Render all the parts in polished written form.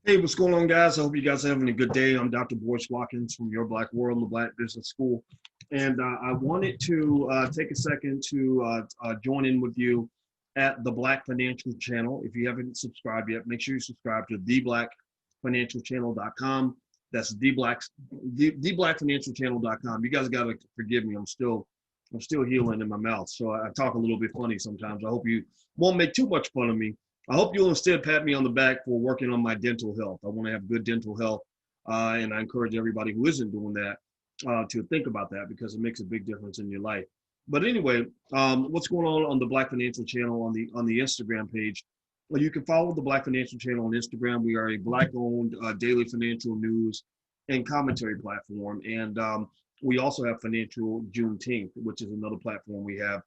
Hey, what's going on, guys? I hope you guys are having a good day. I'm Dr. Boyce Watkins from Your Black World, the Black Business School. And I wanted to take a second to join in with you at the Black Financial Channel. If you haven't subscribed yet, make sure you subscribe to theblackfinancialchannel.com. That's theblackfinancialchannel.com. You guys got to forgive me. I'm still healing in my mouth, so I talk a little bit funny sometimes. I hope you won't make too much fun of me. I hope you'll instead pat me on the back for working on my dental health. I want to have good dental health, and I encourage everybody who isn't doing that to think about that because it makes a big difference in your life. But anyway, what's going on the Black Financial Channel on the Instagram page? Well, you can follow the Black Financial Channel on Instagram. We are a Black-owned daily financial news and commentary platform, and we also have Financial Juneteenth, which is another platform we have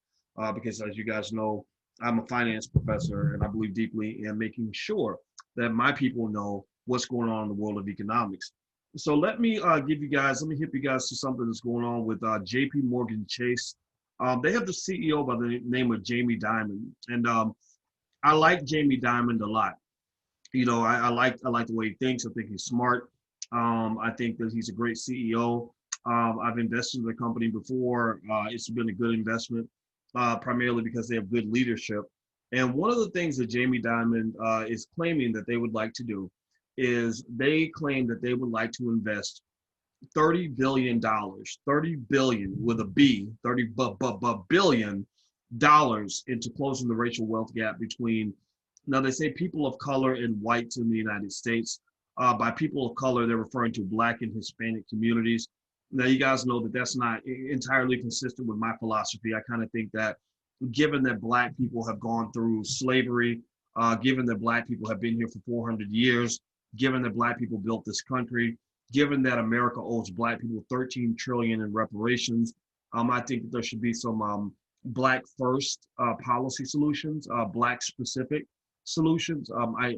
because, as you guys know, I'm a finance professor, and I believe deeply in making sure that my people know what's going on in the world of economics. So let me hip you guys to something that's going on with JP Morgan Chase. They have the CEO by the name of Jamie Dimon, and I like Jamie Dimon a lot. You know, I like the way he thinks. I think he's smart. I think that he's a great CEO. I've invested in the company before. It's been a good investment, primarily because they have good leadership. And one of the things that Jamie Dimon is claiming that they would like to do is they claim that they would like to invest $30 billion, 30 billion with a B, 30 billion dollars into closing the racial wealth gap between, now they say people of color and whites in the United States. By people of color, they're referring to Black and Hispanic communities. Now, you guys know that that's not entirely consistent with my philosophy. I kind of think that given that Black people have gone through slavery, given that Black people have been here for 400 years, given that Black people built this country, given that America owes Black people 13 trillion in reparations, I think that there should be some Black first policy solutions, Black specific solutions.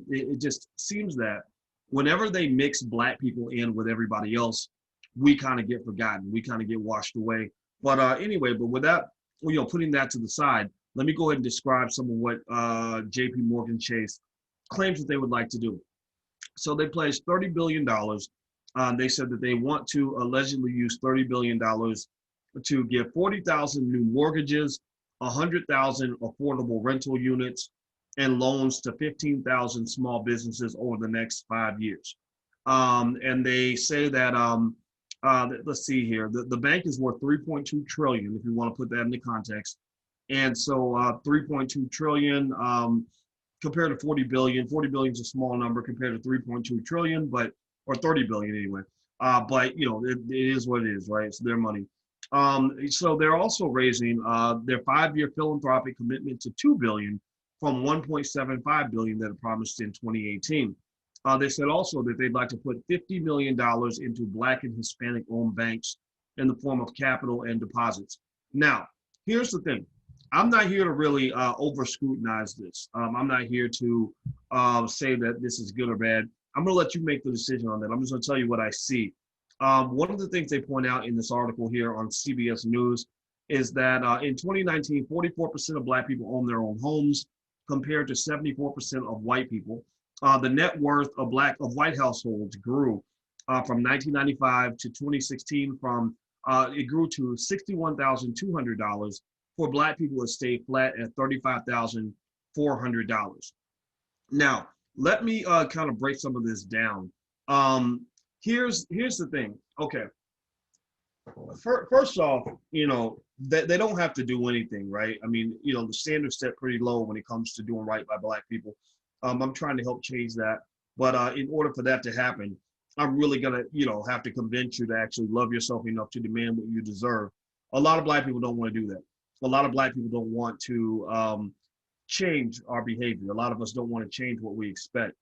It just seems that whenever they mix Black people in with everybody else, we kind of get forgotten. We kind of get washed away. But anyway, but with that, putting that to the side, let me go ahead and describe some of what JP Morgan Chase claims that they would like to do. So they pledged $30 billion. They said that they want to allegedly use $30 billion to give 40,000 new mortgages, 100,000 affordable rental units, and loans to 15,000 small businesses over the next 5 years. And they say that let's see here. The bank is worth 3.2 trillion, if you want to put that into context. And so 3.2 trillion compared to 40 billion. 40 billion is a small number compared to 3.2 trillion, or 30 billion anyway. But it is what it is, right? It's their money. So they're also raising their 5-year philanthropic commitment to 2 billion from 1.75 billion that it promised in 2018. They said also that they'd like to put $50 million into Black and Hispanic owned banks in the form of capital and deposits. Now, here's the thing. I'm not here to really over scrutinize this. I'm not here to say that this is good or bad. I'm going to let you make the decision on that. I'm just going to tell you what I see. One of the things they point out in this article here on CBS News is that in 2019, 44% of Black people own their own homes compared to 74% of white people. The net worth of white households grew from 1995 to 2016 it grew to $61,200. For Black people, it stayed flat at $35,400. Now, let me kind of break some of this down. Here's the thing. Okay. First off, they don't have to do anything, right? I mean, the standard's set pretty low when it comes to doing right by Black people. I'm trying to help change that. But in order for that to happen, I'm really going to, have to convince you to actually love yourself enough to demand what you deserve. A lot of Black people don't want to do that. A lot of Black people don't want to change our behavior. A lot of us don't want to change what we expect.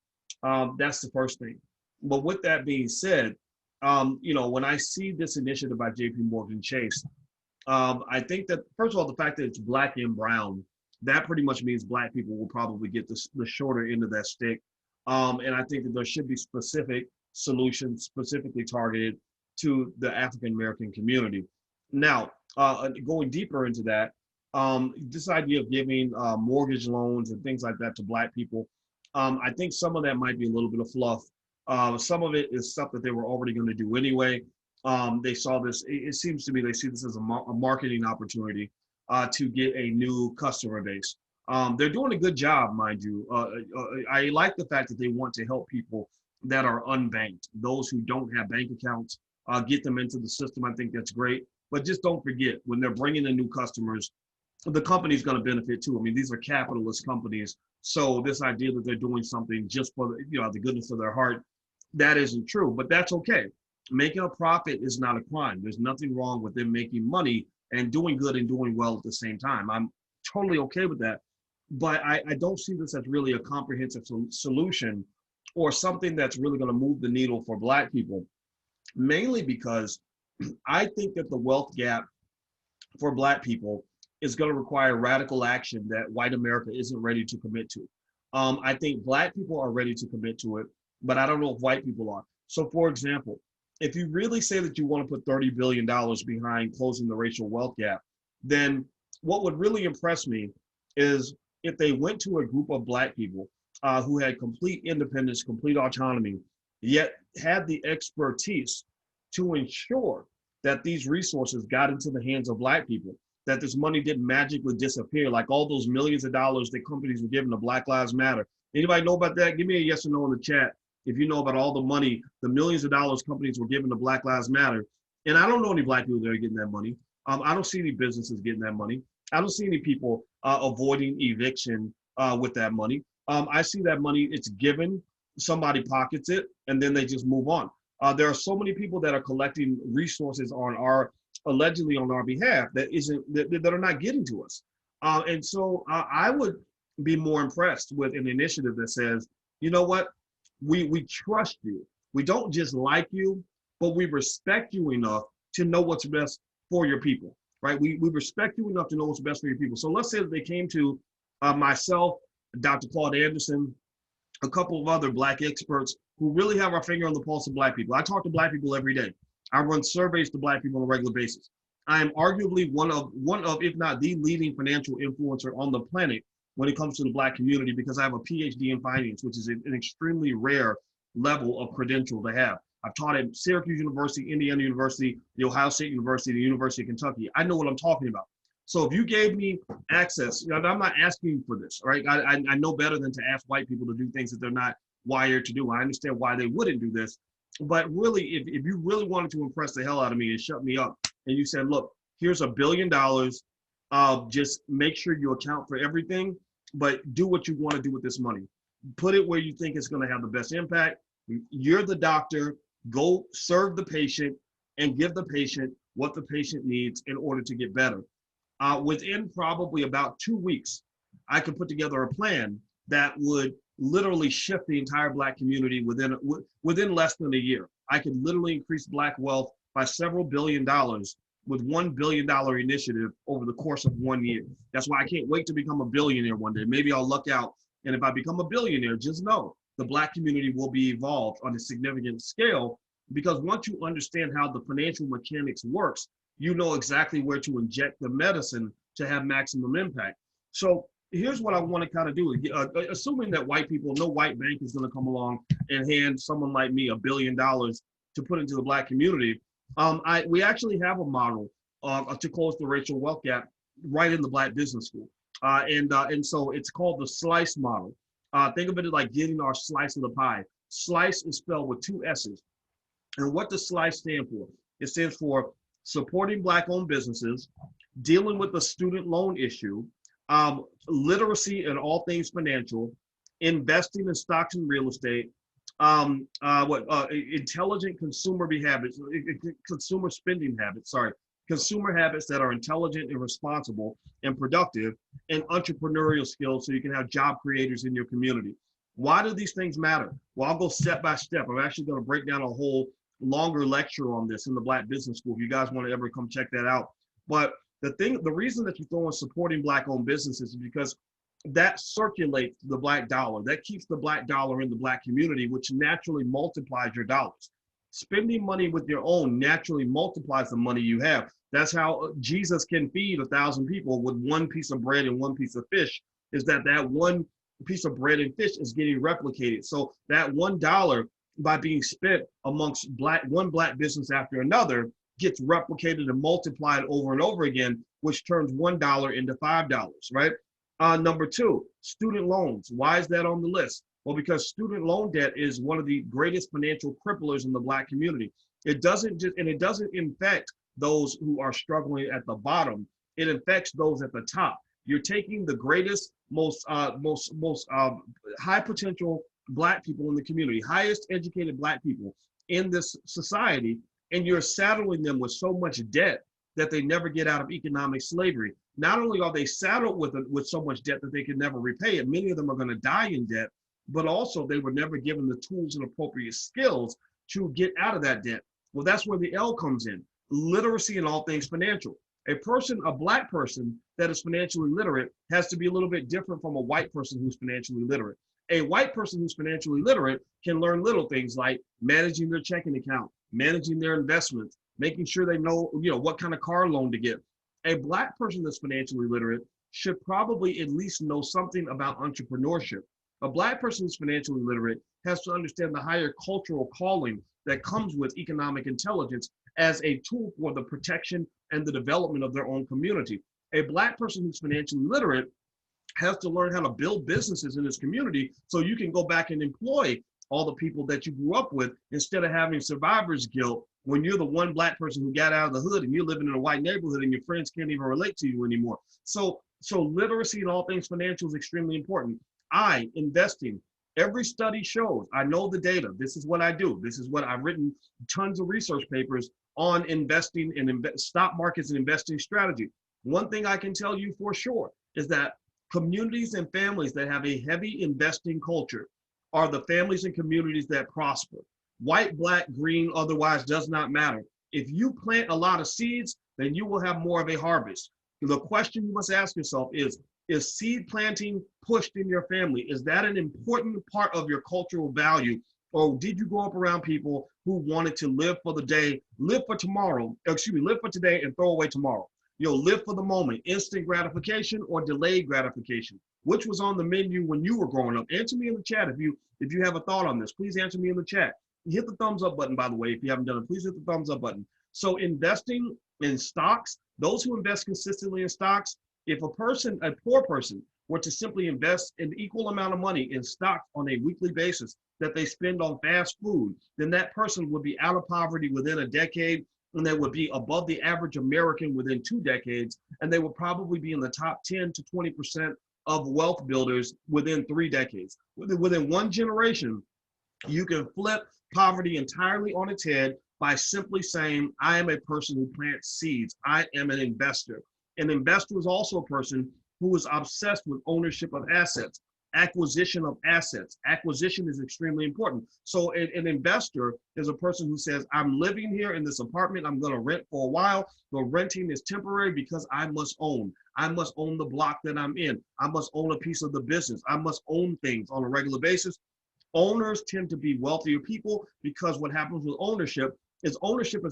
That's the first thing. But with that being said, when I see this initiative by JP Morgan Chase, I think that, first of all, the fact that it's Black and brown, that pretty much means Black people will probably get the shorter end of that stick. And I think that there should be specific solutions specifically targeted to the African American community. Now, going deeper into that, this idea of giving mortgage loans and things like that to Black people, I think some of that might be a little bit of fluff. Some of it is stuff that they were already going to do anyway. They saw this, it seems to me they see this as a marketing opportunity to get a new customer base. They're doing a good job, mind you. I like the fact that they want to help people that are unbanked, those who don't have bank accounts, get them into the system. I think that's great. But just don't forget, when they're bringing in new customers, the company's going to benefit too. I mean, these are capitalist companies. So this idea that they're doing something just for the goodness of their heart, that isn't true, but that's okay. Making a profit is not a crime. There's nothing wrong with them making money and doing good and doing well at the same time. I'm totally okay with that. But I don't see this as really a comprehensive solution or something that's really going to move the needle for Black people, mainly because I think that the wealth gap for Black people is going to require radical action that white America isn't ready to commit to. I think Black people are ready to commit to it, but I don't know if white people are. So for example, if you really say that you want to put $30 billion behind closing the racial wealth gap, then what would really impress me is if they went to a group of Black people who had complete independence, complete autonomy, yet had the expertise to ensure that these resources got into the hands of Black people, that this money didn't magically disappear like all those millions of dollars that companies were giving to Black Lives Matter. Anybody know about that? Give me a yes or no in the chat if you know about all the money, the millions of dollars companies were giving to Black Lives Matter. And I don't know any Black people that are getting that money. I don't see any businesses getting that money. I don't see any people avoiding eviction with that money. I see that money, it's given, somebody pockets it, and then they just move on. There are so many people that are collecting resources allegedly on our behalf that are not getting to us. And so I would be more impressed with an initiative that says, you know what, we trust you. We don't just like you, but we respect you enough to know what's best for your people, right? We respect you enough to know what's best for your people. So let's say that they came to myself, Dr. Claude Anderson, a couple of other Black experts who really have our finger on the pulse of Black people. I talk to Black people every day. I run surveys to Black people on a regular basis. I am arguably one of, if not the leading financial influencer on the planet when it comes to the Black community, because I have a PhD in finance, which is an extremely rare level of credential to have. I've taught at Syracuse University, Indiana University, the Ohio State University, the University of Kentucky. I know what I'm talking about. So if you gave me access, I'm not asking for this, right? I know better than to ask white people to do things that they're not wired to do. I understand why they wouldn't do this. But really, if you really wanted to impress the hell out of me and shut me up, and you said, look, here's $1 billion, just make sure you account for everything, but do what you want to do with this money. Put it where you think it's going to have the best impact. You're the doctor, go serve the patient and give the patient what the patient needs in order to get better. Within probably about 2 weeks, I could put together a plan that would literally shift the entire Black community within less than a year. I could literally increase Black wealth by several $1 billion with $1 billion initiative over the course of 1 year. That's why I can't wait to become a billionaire one day. Maybe I'll luck out. And if I become a billionaire, just know the Black community will be evolved on a significant scale, because once you understand how the financial mechanics works, you know exactly where to inject the medicine to have maximum impact. So here's what I want to kind of do. Assuming that white people, no white bank is going to come along and hand someone like me $1 billion to put into the Black community, we actually have a model to close the racial wealth gap right in the Black Business School. And so it's called the SLICE model. Think of it like getting our slice of the pie. SLICE is spelled with 2 S's. And what does SLICE stand for? It stands for supporting Black-owned businesses, dealing with the student loan issue, literacy in all things financial, investing in stocks and real estate, intelligent consumer habits, consumer spending habits, consumer habits that are intelligent and responsible and productive, and entrepreneurial skills so you can have job creators in your community. Why do these things matter? Well, I'll go step by step. I'm actually going to break down a whole longer lecture on this in the Black Business School if you guys want to ever come check that out. But the reason that you throw in supporting Black-owned businesses is because that circulates the Black dollar. That keeps the Black dollar in the Black community, which naturally multiplies your dollars. Spending money with your own naturally multiplies the money you have. That's how Jesus can feed 1,000 people with 1 piece of bread and 1 piece of fish, is that 1 piece of bread and fish is getting replicated. So that $1 by being spent amongst one black business after another gets replicated and multiplied over and over again, which turns $1 into $5, right? Number two, student loans. Why is that on the list? Well, because student loan debt is one of the greatest financial cripplers in the black community. It doesn't infect those who are struggling at the bottom. It infects those at the top. You're taking the greatest, most high potential black people in the community, highest educated black people in this society, and you're saddling them with so much debt that they never get out of economic slavery. Not only are they saddled with so much debt that they can never repay it, many of them are going to die in debt, but also they were never given the tools and appropriate skills to get out of that debt. Well, that's where the L comes in, literacy in all things financial. A black person that is financially literate has to be a little bit different from a white person who's financially literate. A white person who's financially literate can learn little things like managing their checking account, managing their investments, making sure they know, what kind of car loan to get. A black person that's financially literate should probably at least know something about entrepreneurship. A black person who's financially literate has to understand the higher cultural calling that comes with economic intelligence as a tool for the protection and the development of their own community. A black person who's financially literate has to learn how to build businesses in his community so you can go back and employ all the people that you grew up with instead of having survivor's guilt when you're the one black person who got out of the hood and you're living in a white neighborhood and your friends can't even relate to you anymore. So literacy in all things financial is extremely important. Investing. Every study shows, I know the data. This is what I do. This is what I've written tons of research papers on investing and stock markets and investing strategy. One thing I can tell you for sure is that communities and families that have a heavy investing culture are the families and communities that prosper. White, black, green, otherwise does not matter. If you plant a lot of seeds, then you will have more of a harvest. The question you must ask yourself is seed planting pushed in your family? Is that an important part of your cultural value? Or did you grow up around people who wanted to live for the day, live for today and throw away tomorrow? Live for the moment, instant gratification or delayed gratification. Which was on the menu when you were growing up? Answer me in the chat if you have a thought on this. Please answer me in the chat. Hit the thumbs up button, by the way, if you haven't done it. Please hit the thumbs up button. So investing in stocks, those who invest consistently in stocks, if a poor person, were to simply invest an equal amount of money in stocks on a weekly basis that they spend on fast food, then that person would be out of poverty within a decade, and they would be above the average American within 2 decades, and they would probably be in the top 10 to 20% of wealth builders within 3 decades. Within one generation, you can flip poverty entirely on its head by simply saying, I am a person who plants seeds. I am an investor. An investor is also a person who is obsessed with ownership of assets, acquisition of assets. Acquisition is extremely important. So an investor is a person who says, I'm living here in this apartment. I'm going to rent for a while. The renting is temporary because I must own. I must own the block that I'm in. I must own a piece of the business. I must own things on a regular basis. Owners tend to be wealthier people because what happens with ownership is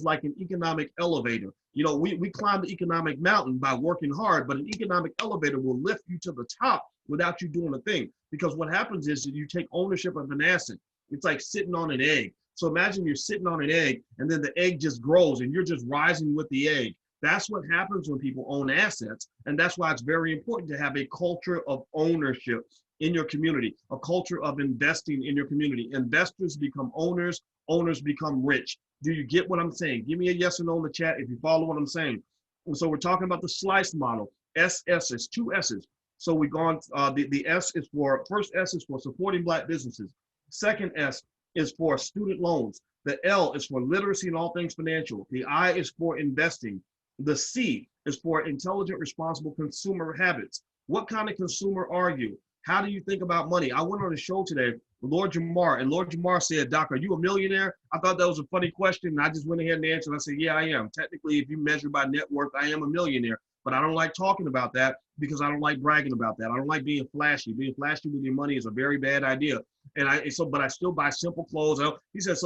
like an economic elevator. We climb the economic mountain by working hard, but an economic elevator will lift you to the top without you doing a thing. Because what happens is that you take ownership of an asset. It's like sitting on an egg. So imagine you're sitting on an egg and then the egg just grows and you're just rising with the egg. That's what happens when people own assets. And that's why it's very important to have a culture of ownership in your community, a culture of investing in your community. Investors become owners, owners become rich. Do you get what I'm saying? Give me a yes or no in the chat if you follow what I'm saying. And so we're talking about the slice model. SS is 2 S's. So we've gone, first S is for supporting Black businesses. Second S is for student loans. The L is for literacy in all things financial. The I is for investing. The C is for intelligent, responsible consumer habits. What kind of consumer are you? How do you think about money? I went on a show today with Lord Jamar, and Lord Jamar said, Doc, are you a millionaire? I thought that was a funny question, and I just went ahead and answered. I said, yeah, I am. Technically, if you measure by net worth, I am a millionaire, but I don't like talking about that because I don't like bragging about that. I don't like being flashy. Being flashy with your money is a very bad idea. But I still buy simple clothes. He said,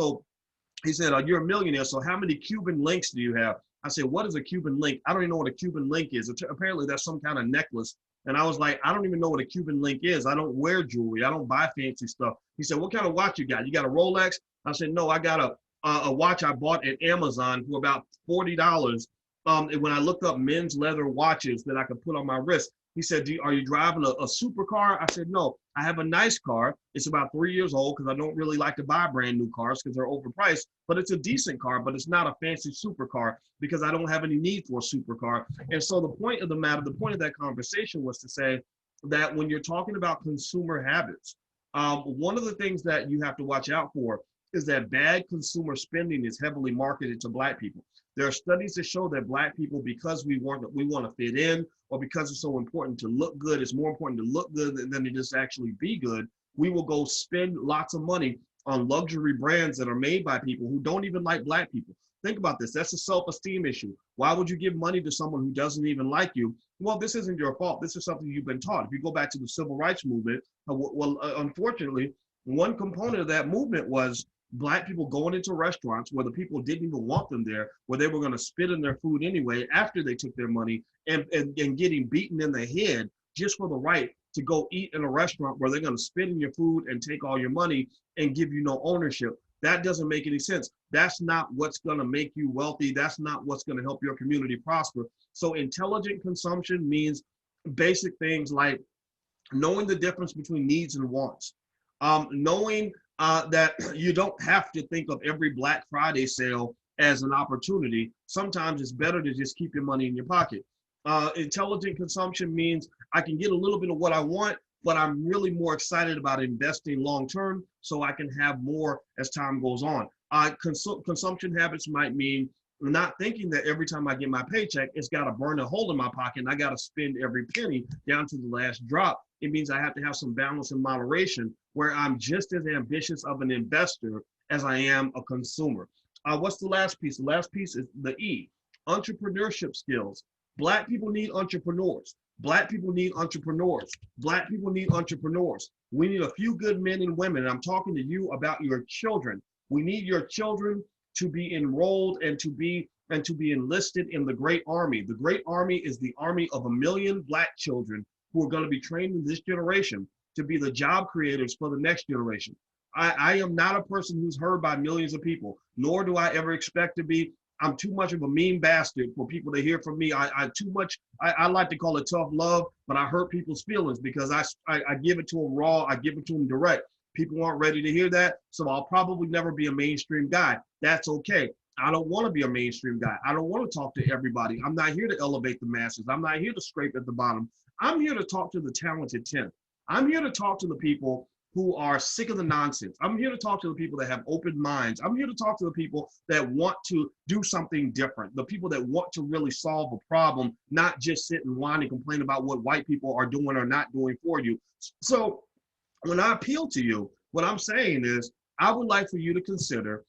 you're a millionaire, so how many Cuban links do you have? I said, what is a Cuban link? I don't even know what a Cuban link is. Apparently, that's some kind of necklace And I was like, I don't even know what a Cuban link is. I don't wear jewelry. I don't buy fancy stuff. He said, what kind of watch you got? You got a Rolex? I said, no, I got a watch I bought at Amazon for about $40. And when I looked up men's leather watches that I could put on my wrist, he said, are you driving a supercar? I said, no, I have a nice car. It's about 3 years old because I don't really like to buy brand new cars because they're overpriced, but it's a decent car, but it's not a fancy supercar because I don't have any need for a supercar. And so the point of the matter, the point of that conversation was to say that when you're talking about consumer habits, one of the things that you have to watch out for is that bad consumer spending is heavily marketed to Black people. There are studies that show that Black people, because we want to fit in, or because it's so important to look good, it's more important to look good than to just actually be good, we will go spend lots of money on luxury brands that are made by people who don't even like Black people. Think about this. That's a self-esteem issue. Why would you give money to someone who doesn't even like you? Well, this isn't your fault. This is something you've been taught. If you go back to the civil rights movement, unfortunately, one component of that movement was Black people going into restaurants where the people didn't even want them there, where they were going to spit in their food anyway after they took their money, and getting beaten in the head just for the right to go eat in a restaurant where they're going to spit in your food and take all your money and give you no ownership. That doesn't make any sense. That's not what's going to make you wealthy. That's not what's going to help your community prosper. So intelligent consumption means basic things like knowing the difference between needs and wants, knowing that you don't have to think of every Black Friday sale as an opportunity. Sometimes it's better to just keep your money in your pocket. Intelligent consumption means I can get a little bit of what I want, but I'm really more excited about investing long-term so I can have more as time goes on. Consumption habits might mean not thinking that every time I get my paycheck, it's got to burn a hole in my pocket and I got to spend every penny down to the last drop. It means I have to have some balance and moderation where I'm just as ambitious of an investor as I am a consumer. What's the last piece? The last piece is the E, entrepreneurship skills. Black people need entrepreneurs. Black people need entrepreneurs. Black people need entrepreneurs. We need a few good men and women. And I'm talking to you about your children. We need your children to be enrolled and to be enlisted in the Great Army. The Great Army is the army of 1 million Black children who are going to be trained in this generation to be the job creators for the next generation. I am not a person who's heard by millions of people, nor do I ever expect to be. I'm too much of a mean bastard for people to hear from me. I like to call it tough love, but I hurt people's feelings because I give it to them raw, I give it to them direct. People aren't ready to hear that, so I'll probably never be a mainstream guy. That's okay. I don't want to be a mainstream guy. I don't want to talk to everybody. I'm not here to elevate the masses. I'm not here to scrape at the bottom. I'm here to talk to the talented 10. I'm here to talk to the people who are sick of the nonsense. I'm here to talk to the people that have open minds. I'm here to talk to the people that want to do something different, the people that want to really solve a problem, not just sit and whine and complain about what white people are doing or not doing for you. So when I appeal to you, what I'm saying is I would like for you to consider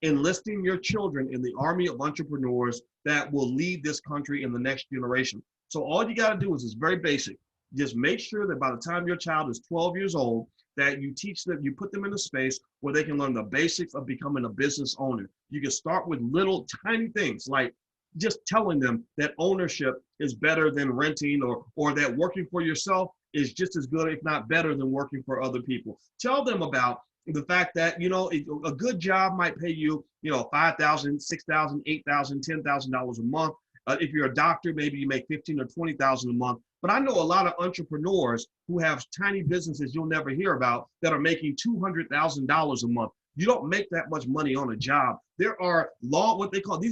enlisting your children in the army of entrepreneurs that will lead this country in the next generation. So all you got to do is very basic. Just make sure that by the time your child is 12 years old, that you teach them, you put them in a space where they can learn the basics of becoming a business owner. You can start with little tiny things like just telling them that ownership is better than renting, or that working for yourself is just as good, if not better, than working for other people. Tell them about the fact that, you know, a good job might pay you, you know, $5,000, $6,000, $8,000, $10,000 a month. If you're a doctor, maybe you make $15,000 or $20,000 a month. But I know a lot of entrepreneurs who have tiny businesses you'll never hear about that are making $200,000 a month. You don't make that much money on a job. There are these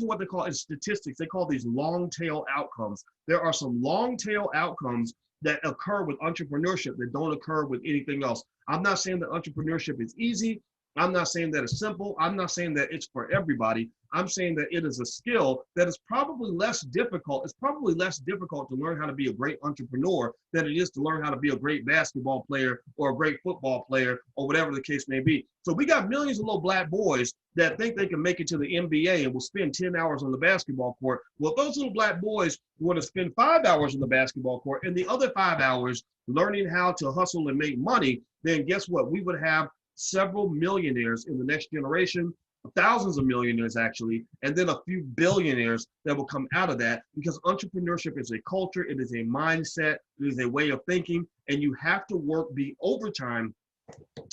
are what they call in statistics, they call these long tail outcomes. There are some long tail outcomes that occur with entrepreneurship that don't occur with anything else. I'm not saying that entrepreneurship is easy. I'm not saying that it's simple. I'm not saying that it's for everybody. I'm saying that it is a skill that is probably less difficult. It's probably less difficult to learn how to be a great entrepreneur than it is to learn how to be a great basketball player or a great football player or whatever the case may be. So we got millions of little Black boys that think they can make it to the NBA and will spend 10 hours on the basketball court. Well, if those little Black boys want to spend 5 hours on the basketball court and the other 5 hours learning how to hustle and make money, then guess what? We would have several millionaires in the next generation. thousands of millionaires actually, and then a few billionaires that will come out of that, because entrepreneurship is a culture, it is a mindset, it is a way of thinking, and you have to work the overtime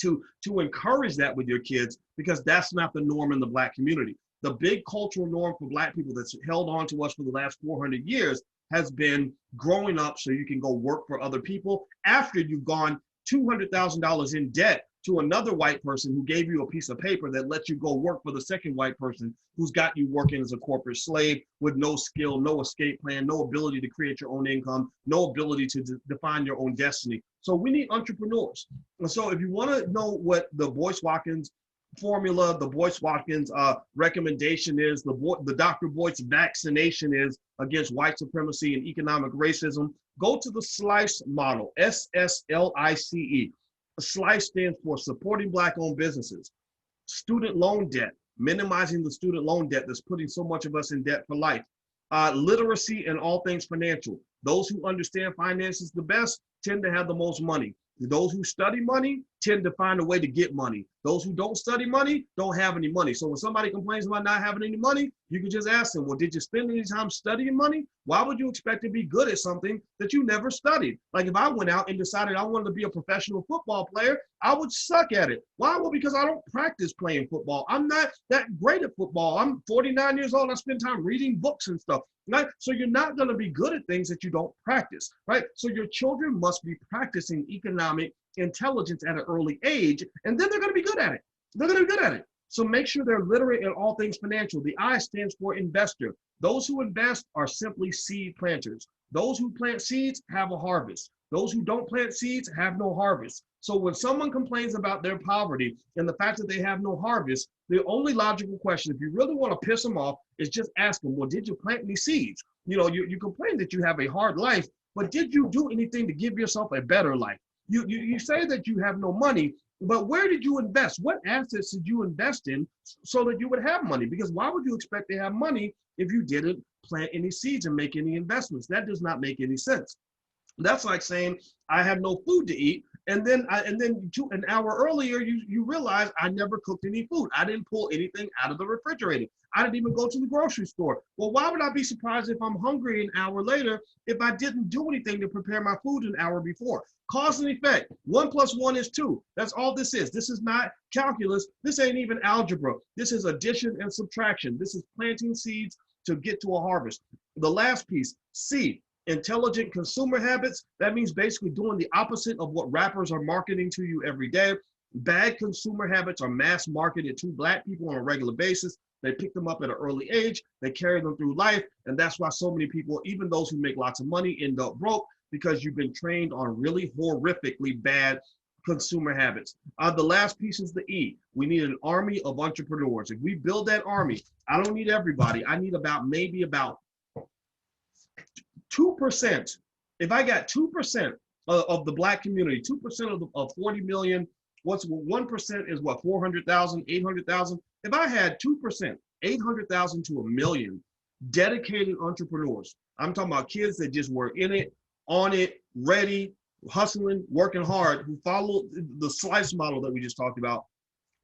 to encourage that with your kids, because that's not the norm in the Black community. The big cultural norm for Black people that's held on to us for the last 400 years has been growing up so you can go work for other people after you've gone $200,000 in debt to another white person who gave you a piece of paper that lets you go work for the second white person who's got you working as a corporate slave with no skill, no escape plan, no ability to create your own income, no ability to define your own destiny. So we need entrepreneurs. And so if you want to know what the Boyce Watkins formula, the Boyce Watkins recommendation is, the Dr. Boyce vaccination is against white supremacy and economic racism, go to the SLICE model, SSLICE. SLICE stands for supporting Black-owned businesses, student loan debt, minimizing the student loan debt that's putting so much of us in debt for life, literacy in all things financial. Those who understand finances the best tend to have the most money. Those who study money tend to find a way to get money. Those who don't study money don't have any money. So when somebody complains about not having any money, you can just ask them, well, did you spend any time studying money? Why would you expect to be good at something that you never studied? Like if I went out and decided I wanted to be a professional football player, I would suck at it. Why? Well, because I don't practice playing football. I'm not that great at football. I'm 49 years old. I spend time reading books and stuff. Right? So you're not going to be good at things that you don't practice, right? So your children must be practicing economic intelligence at an early age, and then they're going to be good at it. They're going to be good at it. So make sure they're literate in all things financial. The I stands for investor. Those who invest are simply seed planters. Those who plant seeds have a harvest. Those who don't plant seeds have no harvest. So when someone complains about their poverty and the fact that they have no harvest, the only logical question, if you really want to piss them off, is just ask them, well, did you plant any seeds? You know, you complain that you have a hard life, but did you do anything to give yourself a better life? You say that you have no money, but where did you invest? What assets did you invest in so that you would have money? Because why would you expect to have money if you didn't plant any seeds and make any investments? That does not make any sense. That's like saying I have no food to eat, and then an hour earlier you realize I never cooked any food. I didn't pull anything out of the refrigerator. I didn't even go to the grocery store. Well, why would I be surprised if I'm hungry an hour later if I didn't do anything to prepare my food an hour before? Cause and effect. 1 + 1 is 2. That's all this is. This is not calculus. This ain't even algebra. This is addition and subtraction. This is planting seeds to get to a harvest. The last piece, C. Intelligent consumer habits. That means basically doing the opposite of what rappers are marketing to you every day. Bad consumer habits are mass marketed to Black people on a regular basis. They pick them up at an early age. They carry them through life. And that's why so many people, even those who make lots of money, end up broke, because you've been trained on really horrifically bad consumer habits. The last piece is the E. We need an army of entrepreneurs. If we build that army, I don't need everybody. I need maybe about 2%. If I got 2% of the Black community, 2% of 40 million, what's 1% is what, 400,000, 800,000. If I had 2%, 800,000 to 1 million dedicated entrepreneurs, I'm talking about kids that just were in it, on it, ready, hustling, working hard, who follow the SLICE model that we just talked about,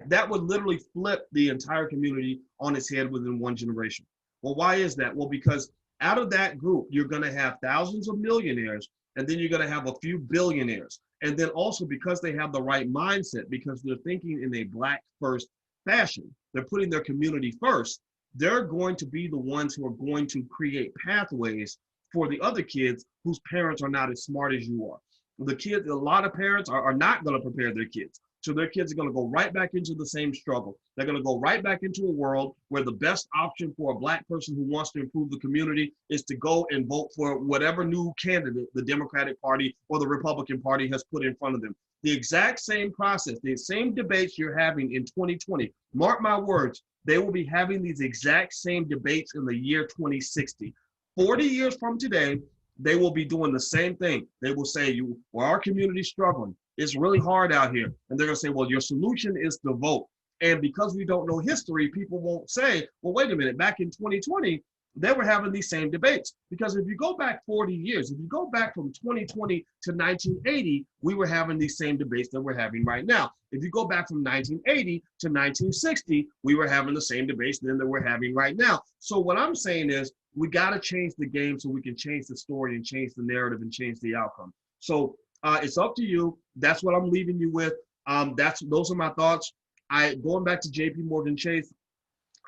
that would literally flip the entire community on its head within one generation. Well, why is that? Well, because out of that group, you're going to have thousands of millionaires, and then you're going to have a few billionaires. And then also because they have the right mindset, because they're thinking in a Black first fashion, they're putting their community first, they're going to be the ones who are going to create pathways for the other kids whose parents are not as smart as you are. The kids, a lot of parents are not going to prepare their kids. So their kids are going to go right back into the same struggle. They're going to go right back into a world where the best option for a Black person who wants to improve the community is to go and vote for whatever new candidate the Democratic Party or the Republican Party has put in front of them. The exact same process, the same debates you're having in 2020, mark my words, they will be having these exact same debates in the year 2060. 40 years from today, they will be doing the same thing. They will say, well, our community's struggling. It's really hard out here. And they're going to say, well, your solution is to vote. And because we don't know history, people won't say, well, wait a minute, back in 2020, they were having these same debates. Because if you go back 40 years, if you go back from 2020 to 1980, we were having these same debates that we're having right now. If you go back from 1980 to 1960, we were having the same debates then that we're having right now. So what I'm saying is we got to change the game so we can change the story and change the narrative and change the outcome. So it's up to you. That's what I'm leaving you with. Those are my thoughts. Going back to JP Morgran Chase,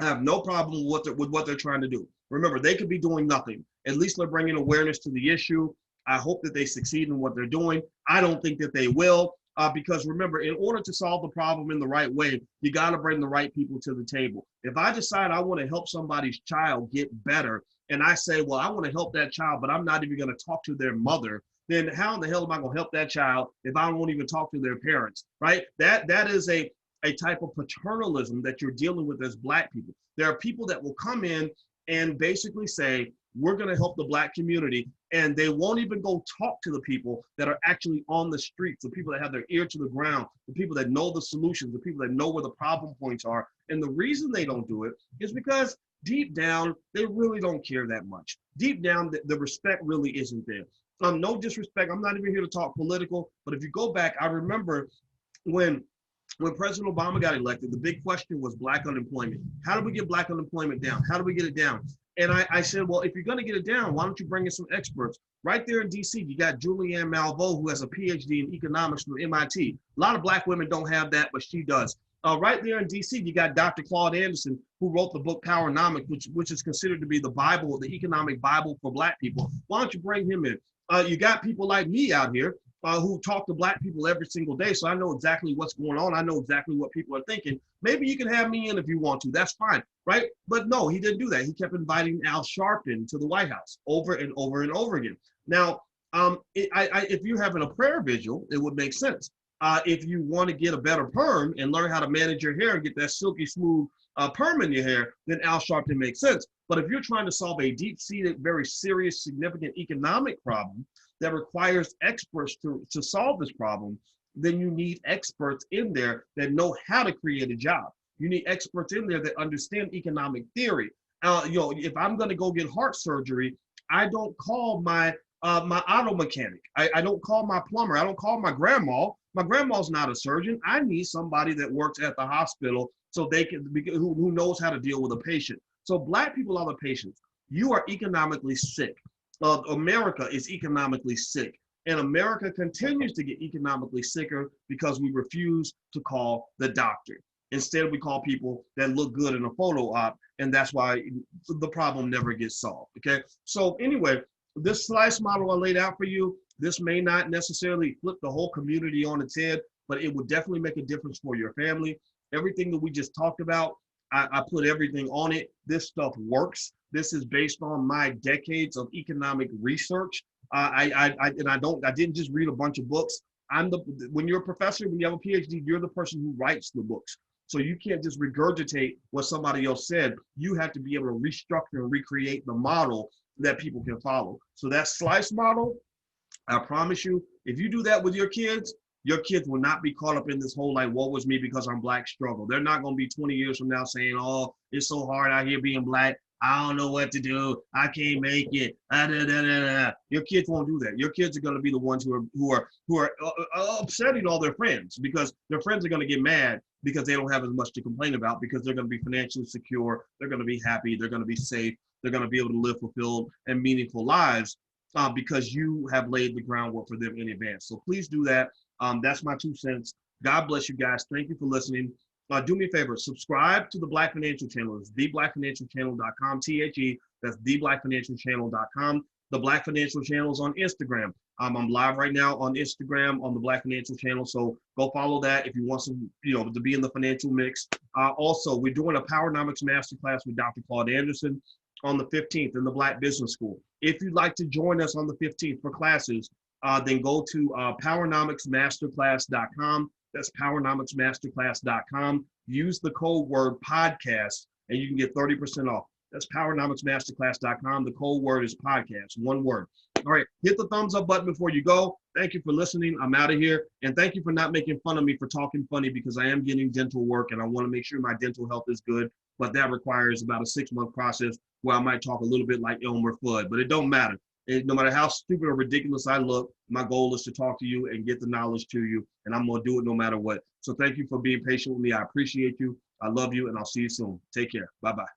I have no problem with what they're trying to do. Remember, they could be doing nothing. At least they're bringing awareness to the issue. I hope that they succeed in what they're doing. I don't think that they will, because remember, in order to solve the problem in the right way, you got to bring the right people to the table. If I decide I want to help somebody's child get better, and I say, well, I want to help that child, but I'm not even going to talk to their mother, then how in the hell am I going to help that child if I won't even talk to their parents, right? That is a type of paternalism that you're dealing with as Black people. There are people that will come in and basically say, we're going to help the Black community, and they won't even go talk to the people that are actually on the streets, the people that have their ear to the ground, the people that know the solutions, the people that know where the problem points are. And the reason they don't do it is because deep down, they really don't care that much. Deep down, the respect really isn't there. No disrespect, I'm not even here to talk political, but if you go back, I remember when President Obama got elected, the big question was Black unemployment. How do we get Black unemployment down? How do we get it down? And I said, well, if you're going to get it down, why don't you bring in some experts? Right there in DC, you got Julianne Malveaux, who has a PhD in economics from MIT. A lot of Black women don't have that, but she does. Right there in DC, you got Dr. Claude Anderson, who wrote the book Powernomics, which is considered to be the Bible, the economic Bible for Black people. Why don't you bring him in? You got people like me out here who talk to Black people every single day. So I know exactly what's going on. I know exactly what people are thinking. Maybe you can have me in if you want to. That's fine, right? But no, he didn't do that. He kept inviting Al Sharpton to the White House over and over and over again. Now, if you're having a prayer vigil, it would make sense. If you want to get a better perm and learn how to manage your hair and get that silky smooth perm in your hair, then Al Sharpton makes sense. But if you're trying to solve a deep-seated, very serious, significant economic problem that requires experts to solve this problem, then you need experts in there that know how to create a job. You need experts in there that understand economic theory. If I'm going to go get heart surgery, I don't call my auto mechanic. I don't call my plumber. I don't call my grandma. My grandma's not a surgeon. I need somebody that works at the hospital so they can who knows how to deal with a patient. So Black people are the patients. You are economically sick. America is economically sick. And America continues to get economically sicker because we refuse to call the doctor. Instead, we call people that look good in a photo op, and that's why the problem never gets solved, okay? So anyway, this slice model I laid out for you, this may not necessarily flip the whole community on its head, but it would definitely make a difference for your family. Everything that we just talked about, I put everything on it. This stuff works. This is based on my decades of economic research. I didn't just read a bunch of books. When you're a professor, when you have a PhD, you're the person who writes the books. So you can't just regurgitate what somebody else said. You have to be able to restructure and recreate the model that people can follow. So that slice model, I promise you, if you do that with your kids will not be caught up in this whole like, woe was me because I'm Black struggle. They're not going to be 20 years from now saying, oh, it's so hard out here being Black. I don't know what to do. I can't make it. Your kids won't do that. Your kids are going to be the ones who are upsetting all their friends because their friends are going to get mad because they don't have as much to complain about because they're going to be financially secure. They're going to be happy. They're going to be safe. They're going to be able to live fulfilled and meaningful lives because you have laid the groundwork for them in advance. So please do that. That's my 2 cents. God bless you guys. Thank you for listening. Do me a favor, subscribe to the Black Financial Channel. It's theblackfinancialchannel.com, THE. That's theblackfinancialchannel.com. The Black Financial Channel is on Instagram. I'm live right now on Instagram on the Black Financial Channel. So go follow that if you want some, to be in the financial mix. Also, we're doing a Powernomics Masterclass with Dr. Claude Anderson on the 15th in the Black Business School. If you'd like to join us on the 15th for classes, then go to powernomicsmasterclass.com. That's powernomicsmasterclass.com. Use the code word podcast and you can get 30% off. That's powernomicsmasterclass.com. The code word is podcast, one word. All right, hit the thumbs up button before you go. Thank you for listening. I'm out of here. And thank you for not making fun of me for talking funny because I am getting dental work and I want to make sure my dental health is good. but that requires about a 6-month process where I might talk a little bit like Elmer Fudd, but it don't matter. No matter how stupid or ridiculous I look, my goal is to talk to you and get the knowledge to you, and I'm gonna do it no matter what. So thank you for being patient with me. I appreciate you. I love you, and I'll see you soon. Take care. Bye-bye.